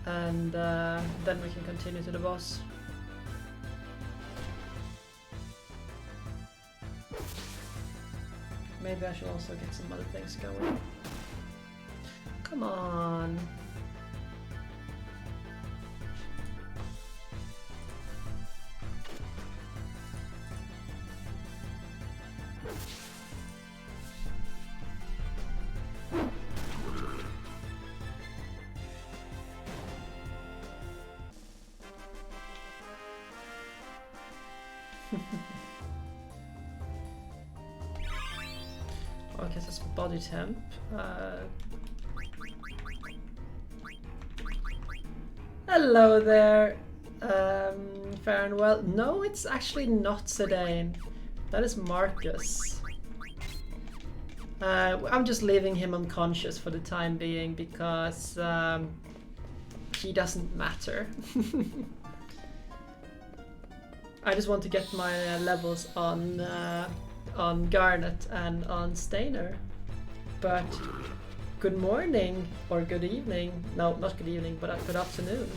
and then we can continue to the boss. Maybe I should also get some other things going. Come on. Okay, so it's body temp. Hello there, fair and well. No, it's actually not Zidane. That is Marcus. I'm just leaving him unconscious for the time being because he doesn't matter. I just want to get my levels on Garnet and on Steiner. But good morning or good evening. No, not good evening, but good afternoon.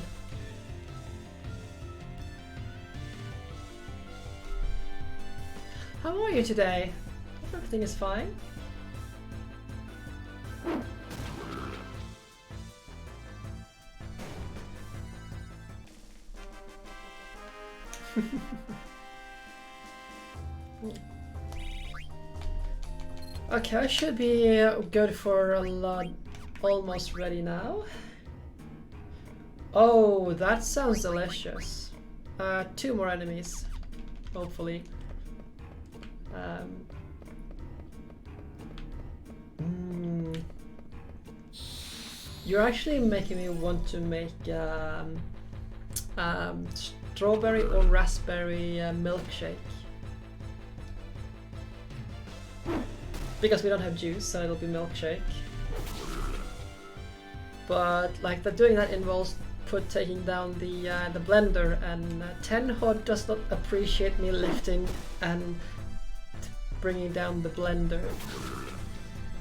How are you today? Everything is fine. Okay, I should be good for a lot. Almost ready now. Oh, that sounds delicious. 2 more enemies, hopefully. You're actually making me want to make strawberry or raspberry milkshake. Because we don't have juice, so it'll be milkshake. But like doing that involves taking down the blender, and Tenho does not appreciate me lifting and bringing down the blender.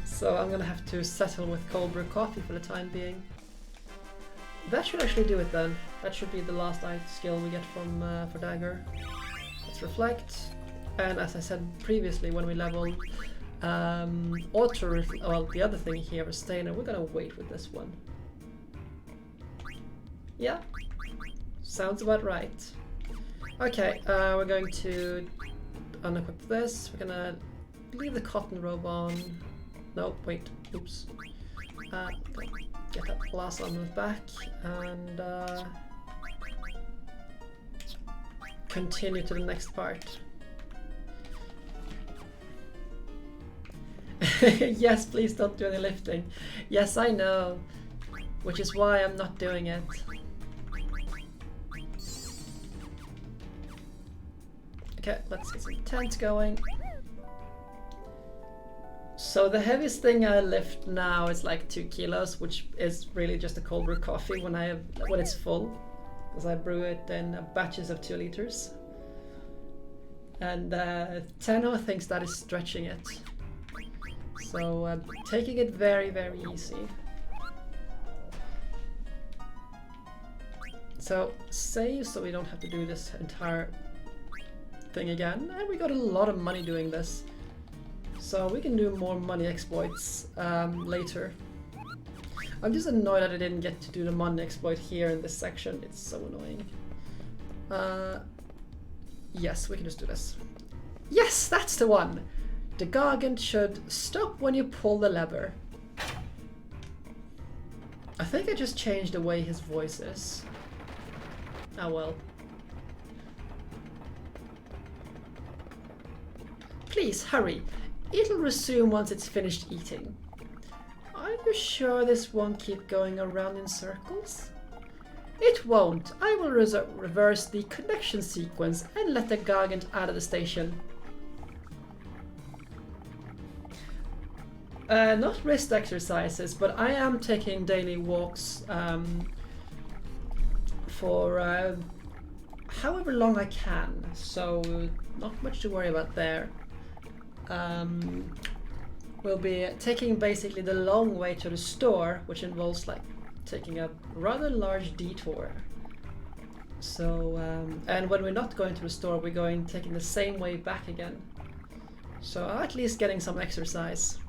So I'm gonna have to settle with cold brew coffee for the time being. That should actually do it then. That should be the last skill we get from for Dagger. Let's reflect, and as I said previously, when we level well, the other thing here is Steiner. We're gonna wait with this one. Yeah, sounds about right. Okay, we're going to unequip this. We're gonna leave the cotton robe on. No, wait, oops. Get that last element back and continue to the next part. Yes, please don't do any lifting. Yes, I know, which is why I'm not doing it. Okay, let's get some tent going. So the heaviest thing I lift now is like 2 kilos, which is really just a cold brew coffee when it's full, because I brew it in batches of 2 liters. And Tenho thinks that is stretching it. So taking it very, very easy. So save so we don't have to do this entire thing again. And we got a lot of money doing this. So we can do more money exploits later. I'm just annoyed that I didn't get to do the money exploit here in this section. It's so annoying. Yes, we can just do this. Yes, that's the one! The Gargant should stop when you pull the lever. I think I just changed the way his voice is. Oh well. Please, hurry. It'll resume once it's finished eating. Are you sure this won't keep going around in circles? It won't. I will reverse the connection sequence and let the Gargant out of the station. Not wrist exercises, but I am taking daily walks for however long I can, so not much to worry about there. We'll be taking basically the long way to the store, which involves like taking a rather large detour. So, and when we're not going to the store, we're taking the same way back again. So at least getting some exercise.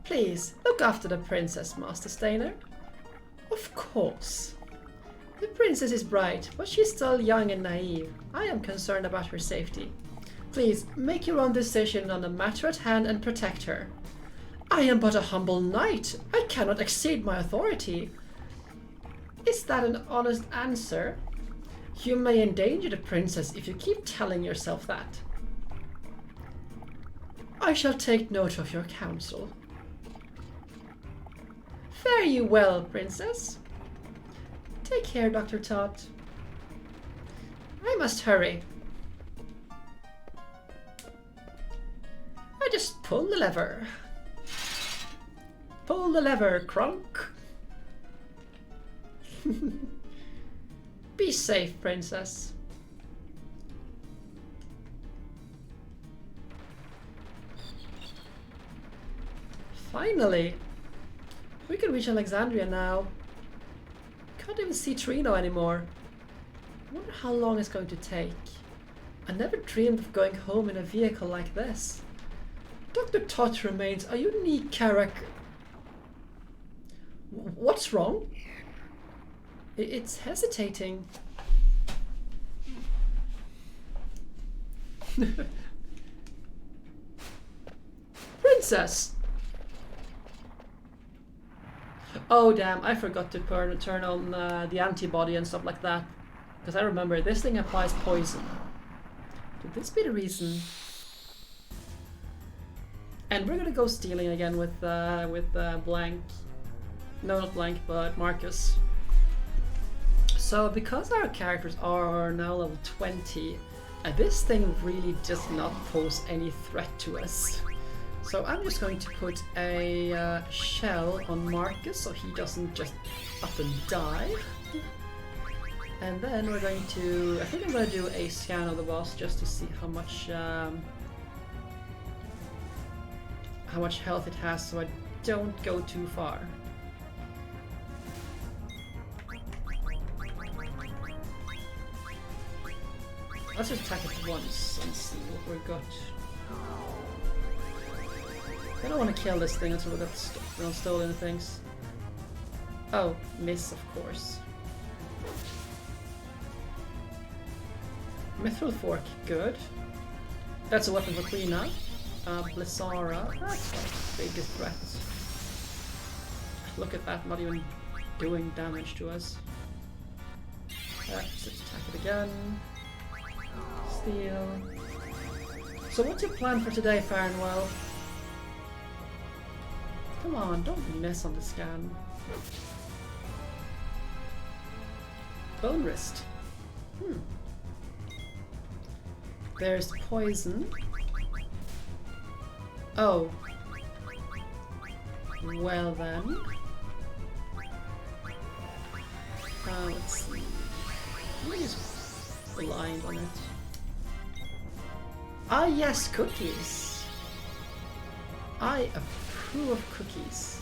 Please, look after the princess, Master Steiner. Of course. The princess is bright, but she's still young and naive. I am concerned about her safety. Please, make your own decision on the matter at hand and protect her. I am but a humble knight. I cannot exceed my authority. Is that an honest answer? You may endanger the princess if you keep telling yourself that. I shall take note of your counsel. Fare you well, princess. Take care, Dr. Tot. I must hurry. I just pull the lever. Pull the lever, Kronk. Be safe, princess. Finally! We can reach Alexandria now. Can't even see Treno anymore. I wonder how long it's going to take. I never dreamed of going home in a vehicle like this. Dr. Tot remains a unique character. What's wrong? It's hesitating. Princess! Oh damn, I forgot to turn on the antibody and stuff like that. Because I remember this thing applies poison. Could this be the reason? And we're gonna go stealing again with Blank. No, not Blank, but Marcus. So because our characters are now level 20, this thing really does not pose any threat to us. So I'm just going to put a shell on Marcus so he doesn't just up and die. And then we're going to, I think I'm going to do a scan of the boss just to see how much health it has so I don't go too far. Let's just attack it once and see what we've got. I don't want to kill this thing until we got stolen things. Oh, miss, of course. Mithril Fork, good. That's a weapon for Cleyra. Blissara, that's my biggest threat. Look at that, not even doing damage to us. Let's attack it again. Steal. So what's your plan for today, Farnwell? Come on, don't mess on the scan. Bone wrist. There's poison. Oh. Well then. Let's see. Let me just blind on it. Ah yes, cookies. I approve of cookies.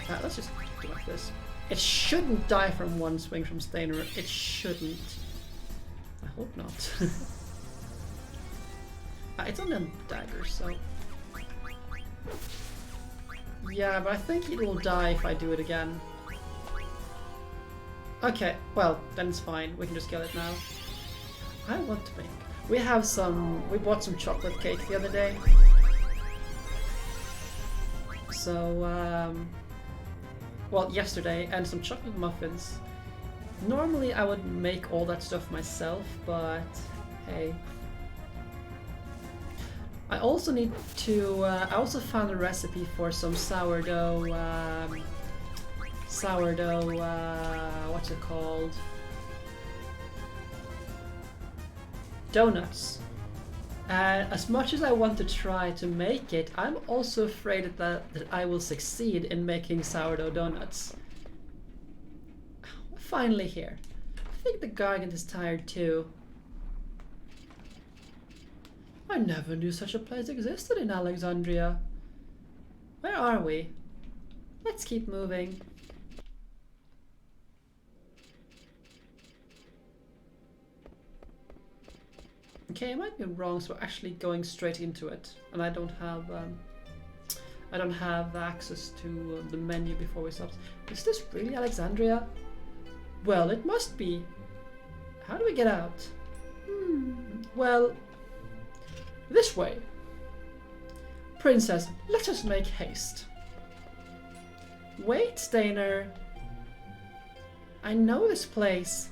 Let's just do like this. It shouldn't die from one swing from Steiner. It shouldn't. I hope not. It's on a dagger, so... Yeah, but I think it will die if I do it again. Okay, well, then it's fine. We can just kill it now. I want to make... We bought some chocolate cake the other day. So, well, yesterday, and some chocolate muffins. Normally I would make all that stuff myself, but hey. I also need to, I also found a recipe for some sourdough, what's it called? Donuts. As much as I want to try to make it, I'm also afraid that I will succeed in making sourdough donuts. Finally here. I think the Gargant is tired too. I never knew such a place existed in Alexandria. Where are we? Let's keep moving. Okay, I might be wrong, so we're actually going straight into it, and I don't have access to the menu before we stop. Is this really Alexandria? Well, it must be. How do we get out? Well, this way. Princess, let us make haste. Wait, Steiner. I know this place.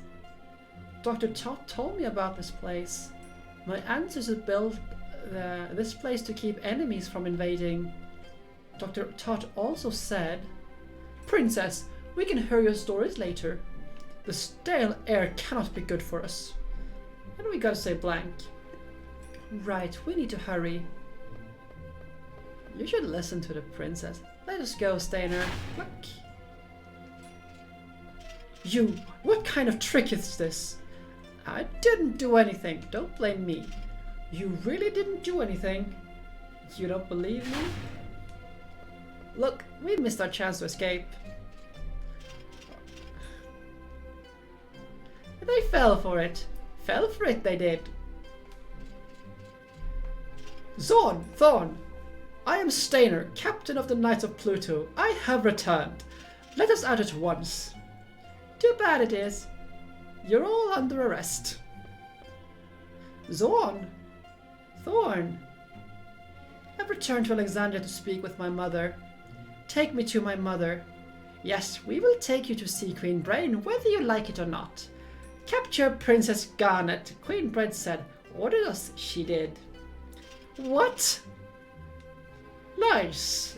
Dr. Todd told me about this place. My ancestors built this place to keep enemies from invading. Dr. Todd also said, Princess, we can hear your stories later. The stale air cannot be good for us. And we gotta say blank. Right, we need to hurry. You should listen to the princess. Let us go, Steiner. Look. You, what kind of trick is this? I didn't do anything. Don't blame me. You really didn't do anything. You don't believe me? Look, we missed our chance to escape. They fell for it. Fell for it, they did. Thorn! I am Steiner, captain of the Knights of Pluto. I have returned. Let us out at once. Too bad it is. You're all under arrest. Thorn! I've returned to Alexandria to speak with my mother. Take me to my mother. Yes, we will take you to see Queen Brain, whether you like it or not. Capture Princess Garnet, Queen Brain said. Ordered us, she did. What? Nice.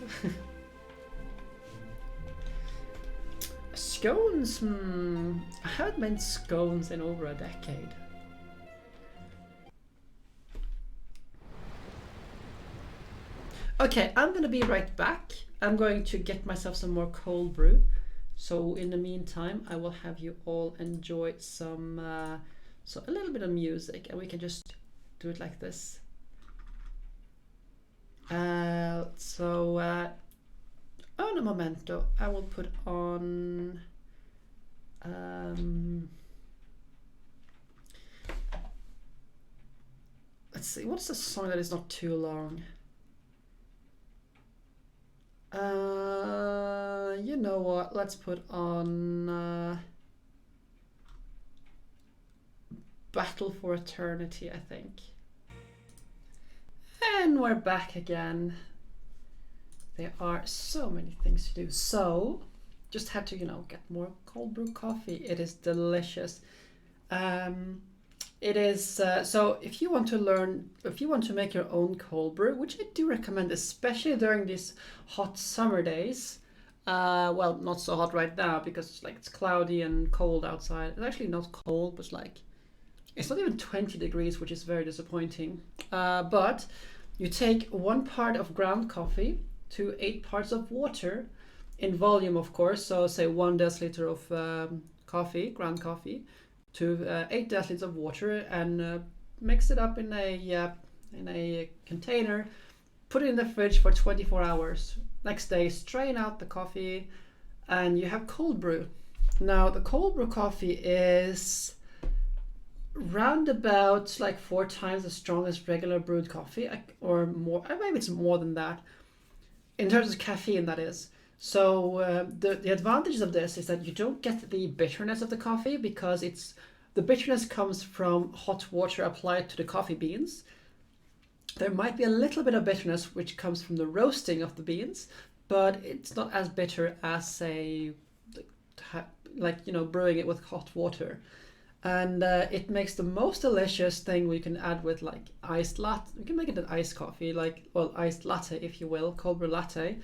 Scones? I haven't made scones in over a decade. Okay, I'm gonna be right back. I'm going to get myself some more cold brew. So in the meantime, I will have you all enjoy some, a little bit of music, and we can just do it like this. On a momento, I will put on. Let's see, what's the song that is not too long? You know what? Let's put on Battle for Eternity, I think. And we're back again. There are so many things to do. So, just had to, get more cold brew coffee. It is delicious. It is, so if you want to make your own cold brew, which I do recommend, especially during these hot summer days. Well, not so hot right now because it's cloudy and cold outside. It's actually not cold, but it's not even 20 degrees, which is very disappointing. But you take 1 part of ground coffee to 8 parts of water in volume, of course. So say 1 deciliter of ground coffee, to 8 deciliters of water, and mix it up in a container. Put it in the fridge for 24 hours. Next day, strain out the coffee, and you have cold brew. Now, the cold brew coffee is round about 4 times as strong as regular brewed coffee, or more. Maybe it's more than that, in terms of caffeine, that is. So the advantage of this is that you don't get the bitterness of the coffee, because the bitterness comes from hot water applied to the coffee beans. There might be a little bit of bitterness which comes from the roasting of the beans, but it's not as bitter as brewing it with hot water. And it makes the most delicious thing we can add with iced latte. We can make it an iced coffee, iced latte, if you will, cold brew latte.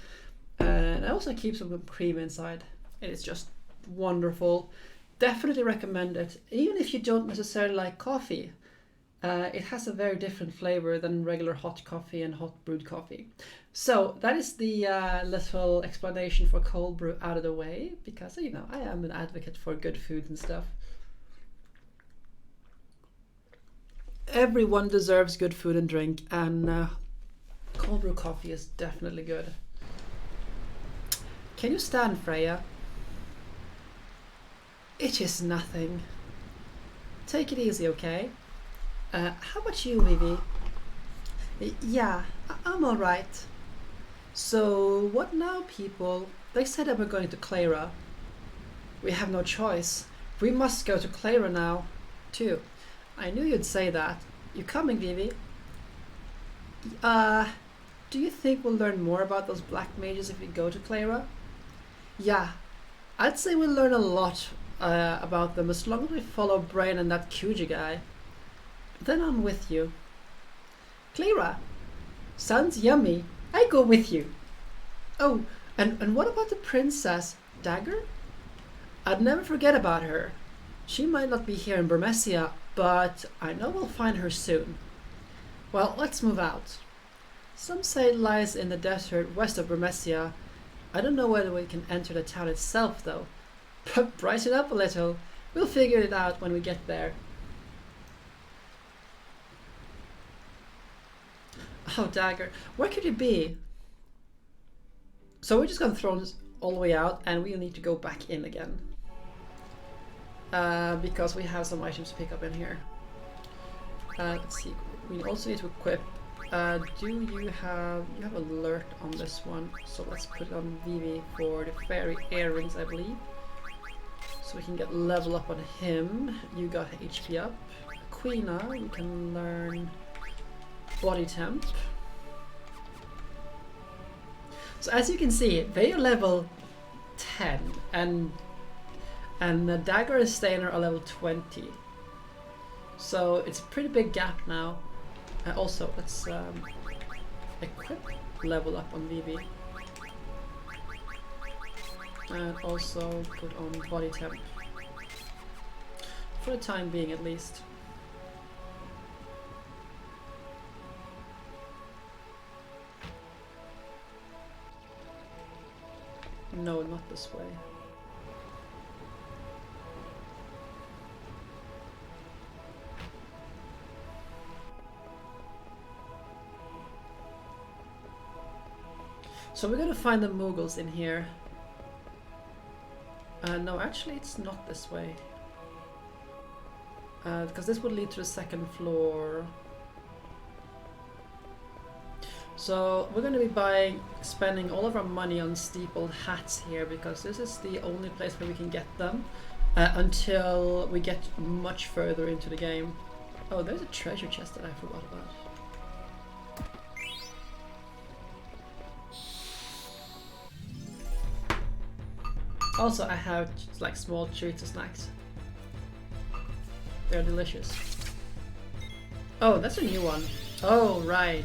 And it also keeps some cream inside. It's just wonderful. Definitely recommend it, even if you don't necessarily like coffee. It has a very different flavor than regular hot coffee and hot brewed coffee. So that is the little explanation for cold brew out of the way, because I am an advocate for good food and stuff. Everyone deserves good food and drink, and cold brew coffee is definitely good. Can you stand, Freya? It is nothing. Take it easy, okay? How about you, Vivi? Yeah, I'm alright. So, what now, people? They said that we're going to Cleyra. We have no choice. We must go to Cleyra now, too. I knew you'd say that. You coming, Vivi? Do you think we'll learn more about those black mages if we go to Cleyra? Yeah, I'd say we'll learn a lot about them as long as we follow Brain and that Kuji guy. Then I'm with you. Cleyra, sounds yummy. I go with you. Oh, and what about the princess, Dagger? I'd never forget about her. She might not be here in Burmecia, but I know we'll find her soon. Well, let's move out. Some say it lies in the desert west of Burmecia. I don't know whether we can enter the town itself, though. But brighten up a little. We'll figure it out when we get there. Oh, Dagger, where could you be? So we're just gonna throw this all the way out, and we need to go back in again. Because we have some items to pick up in here. Let's see. We also need to equip. Do you have alert on this one? So let's put it on Vivi for the fairy earrings, I believe. So we can get level up on him. You got HP up. Queena, we can learn body temp. So as you can see, they are level 10, and the Dagger and Steiner are level 20. So it's a pretty big gap now. Also, let's equip level up on Vivi. And also put on body temp. For the time being, at least. No, not this way. So we're gonna find the Mughals in here. No, actually it's not this way. Because this would lead to the second floor. So we're gonna be spending all of our money on steepled hats here, because this is the only place where we can get them until we get much further into the game. Oh, there's a treasure chest that I forgot about. Also, I have like small treats and snacks. They're delicious. Oh, that's a new one. Oh, right.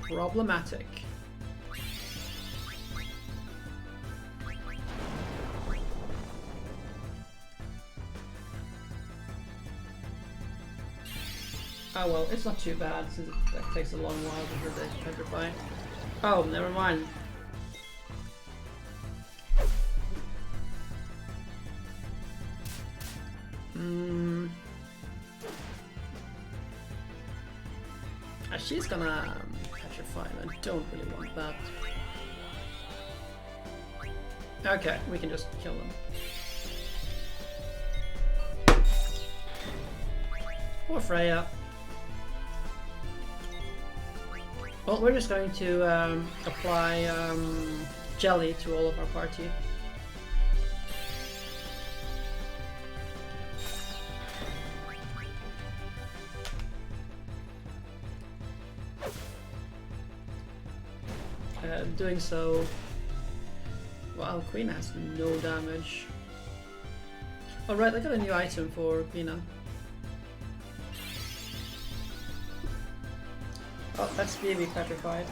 Problematic. Oh well, it's not too bad since that takes a long while before they petrify. Oh, never mind. She's gonna petrify, and I don't really want that. Okay, we can just kill them. Poor Freya. Well, we're just going to apply jelly to all of our party. Doing so, well, Queen has no damage. Alright, I got a new item for Queena. Oh, that's Vivi petrified.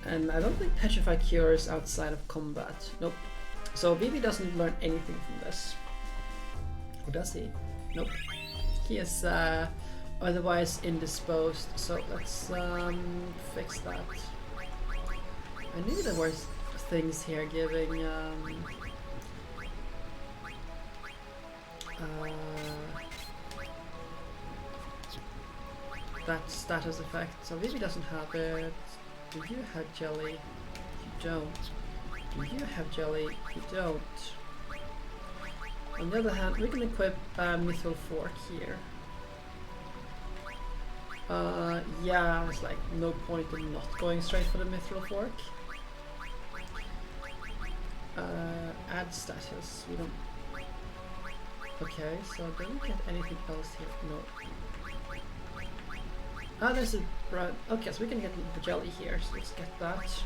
And I don't think Petrify cures outside of combat. Nope. So Vivi doesn't learn anything from this. Or does he? Nope. He is otherwise indisposed. So let's fix that. I knew there were things here giving that status effect, so Vivi doesn't have it. Do you have jelly? You don't. Do you have jelly? You don't. On the other hand, we can equip Mithril Fork here. Yeah, it's like no point in not going straight for the Mithril Fork. Add status. We don't. Okay, so do we get anything else here? No. Ah, there's a brown. Okay, so we can get the jelly here. So let's get that.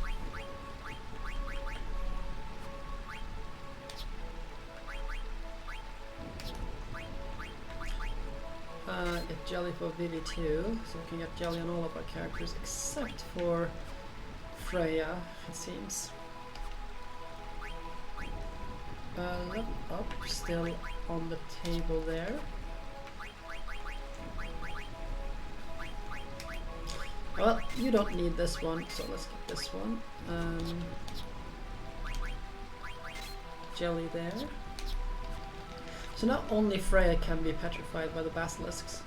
Get jelly for Vivi too, so we can get jelly on all of our characters except for Freya, it seems. Level up, still on the table there. Well, you don't need this one, so let's get this one. Jelly there. So not only Freya can be petrified by the basilisks.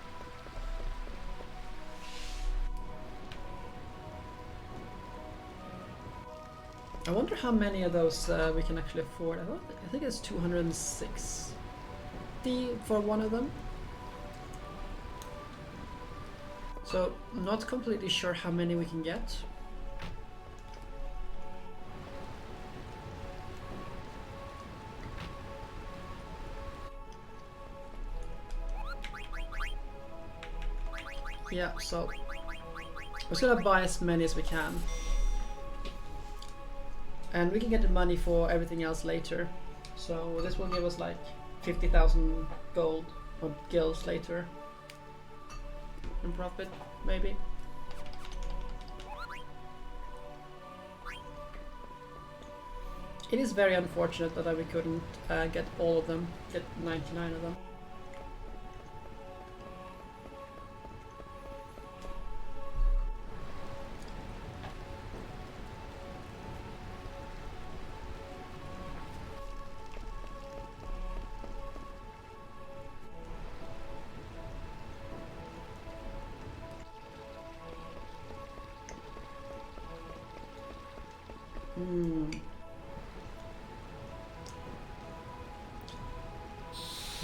I wonder how many of those we can actually afford. I think it's 260 for one of them. So not completely sure how many we can get. Yeah, so we're just gonna buy as many as we can. And we can get the money for everything else later. So this will give us like 50,000 gold or gills later. In profit, maybe. It is very unfortunate that we couldn't get all of them, get 99 of them.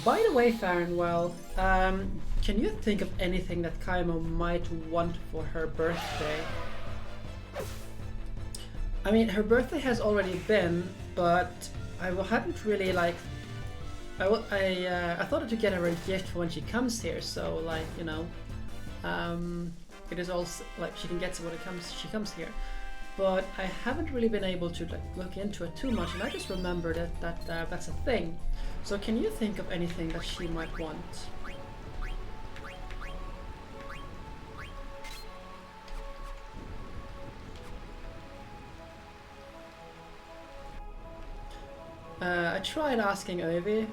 By the way, Farnwell, can you think of anything that Kaimo might want for her birthday? I mean, her birthday has already been, but I hadn't really like. I thought to get her a gift for when she comes here, so like you know, it is also like she can get it when she comes here. But I haven't really been able to like, look into it too much, and I just remembered that that's a thing. So can you think of anything that she might want? I tried asking Ovi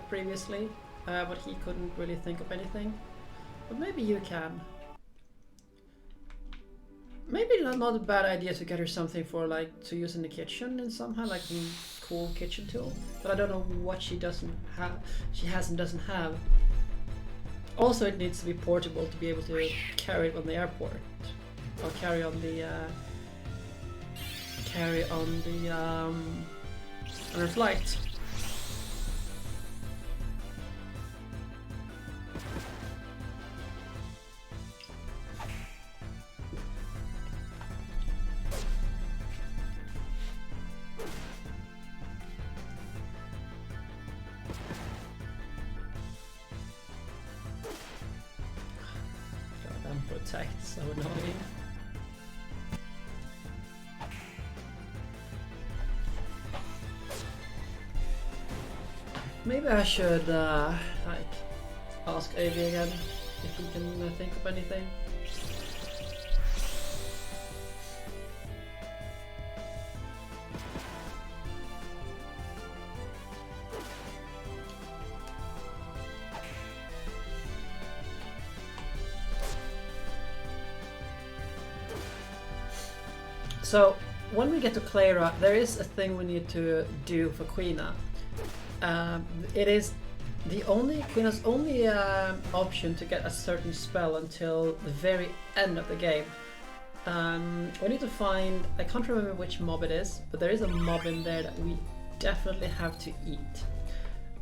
previously, but he couldn't really think of anything. But maybe you can. Maybe not a bad idea to get her something for like to use in the kitchen in somehow, like some cool kitchen tool. But I don't know what she doesn't have. She doesn't have. Also, it needs to be portable to be able to carry it on the airport, or carry on the on her flight. Protect, so annoying. Maybe I should like ask Avi again if he can think of anything. So when we get to Cleyra, there is a thing we need to do for Queena. It is Quina's only option to get a certain spell until the very end of the game. We need to find, I can't remember which mob it is, but there is a mob in there that we definitely have to eat.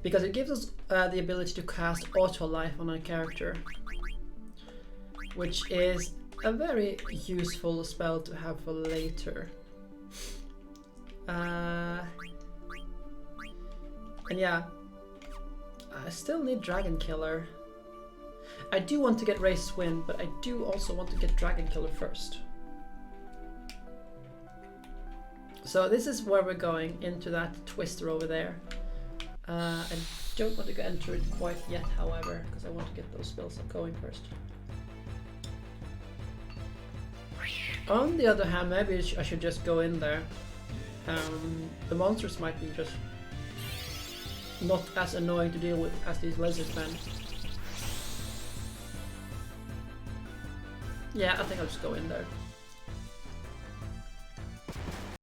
Because it gives us the ability to cast auto life on our character, which is a very useful spell to have for later. And yeah, I still need Dragon Killer. I do want to get Race Wind, but I do also want to get Dragon Killer first. So this is where we're going, into that twister over there. I don't want to enter it quite yet, however, because I want to get those spells going first. On the other hand, maybe I should just go in there. The monsters might be just not as annoying to deal with as these lizard men. Yeah, I think I'll just go in there.